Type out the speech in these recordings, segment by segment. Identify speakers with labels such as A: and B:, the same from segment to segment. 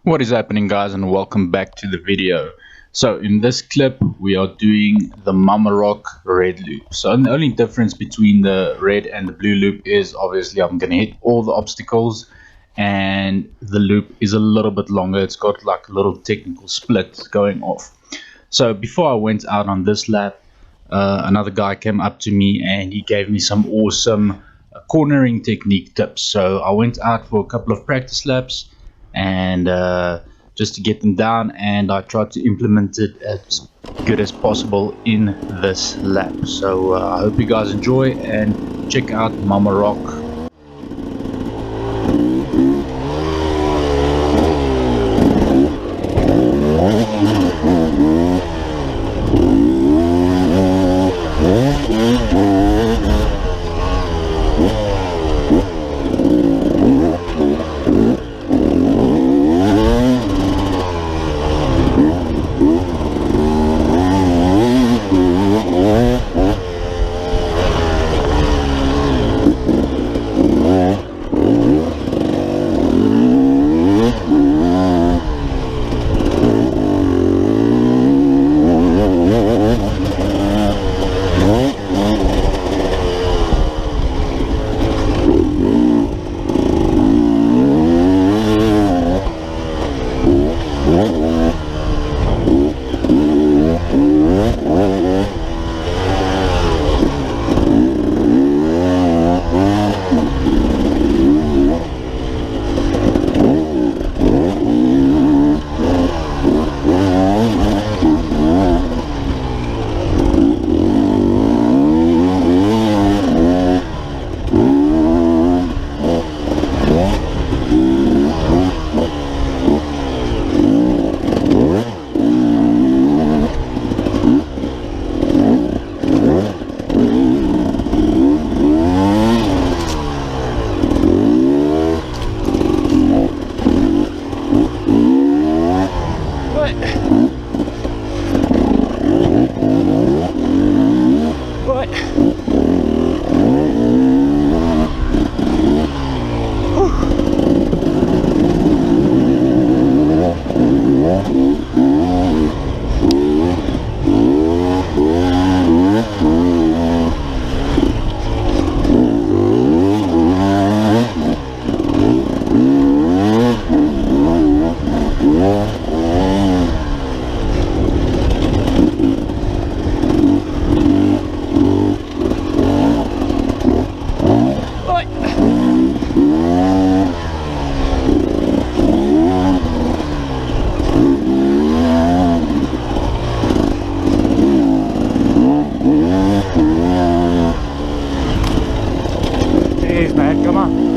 A: What is happening, guys, and welcome back to the video. So in this clip we are doing the Mamarock red loop. So the only difference between the red and the blue loop is obviously I'm gonna hit all the obstacles, and the loop is a little bit longer. It's got like a little technical split going off. So before I went out on this lap, another guy came up to me and he gave me some awesome cornering technique tips. So I went out for a couple of practice laps and just to get them down, and I tried to implement it as good as possible in this lap. So I hope you guys enjoy and check out Mamarock.
B: Jeez, man, come on.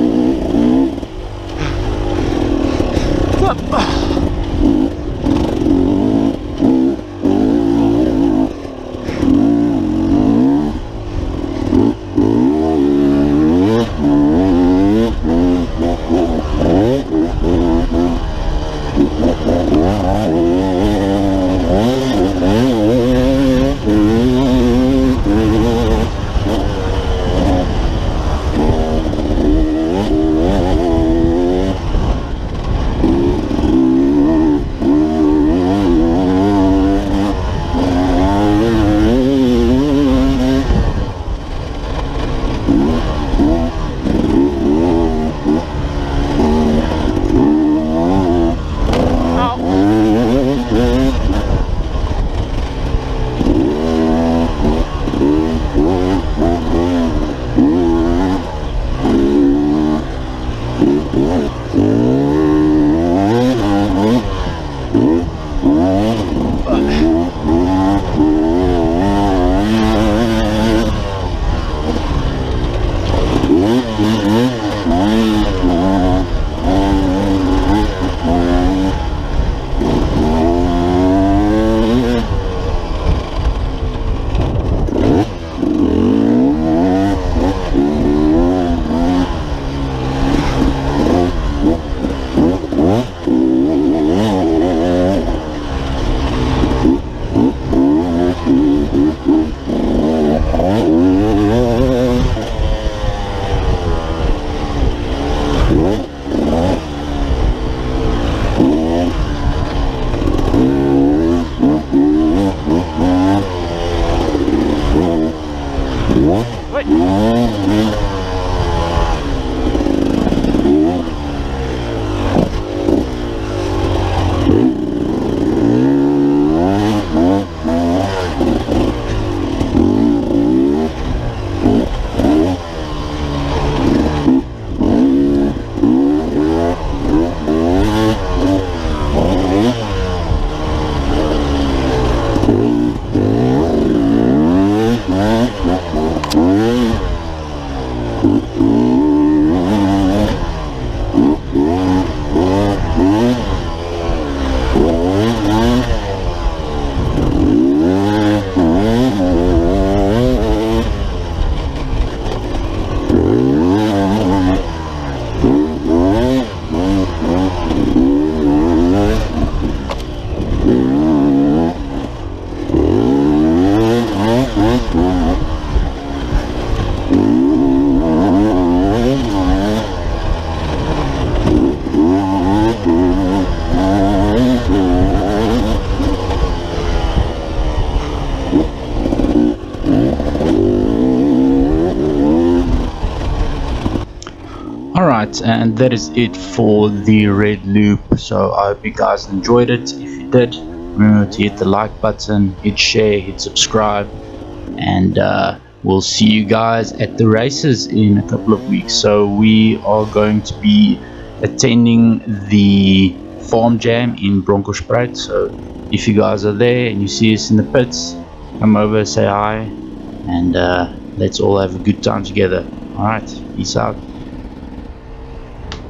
A: Alright, and that is it for the red loop. So I hope you guys enjoyed it. If you did, remember to hit the like button, hit share, hit subscribe, and we'll see you guys at the races in a couple of weeks. So we are going to be attending the farm jam in Bronkhorstspruit. So if you guys are there and you see us in the pits, come over, say hi, and let's all have a good time together. All right, peace out.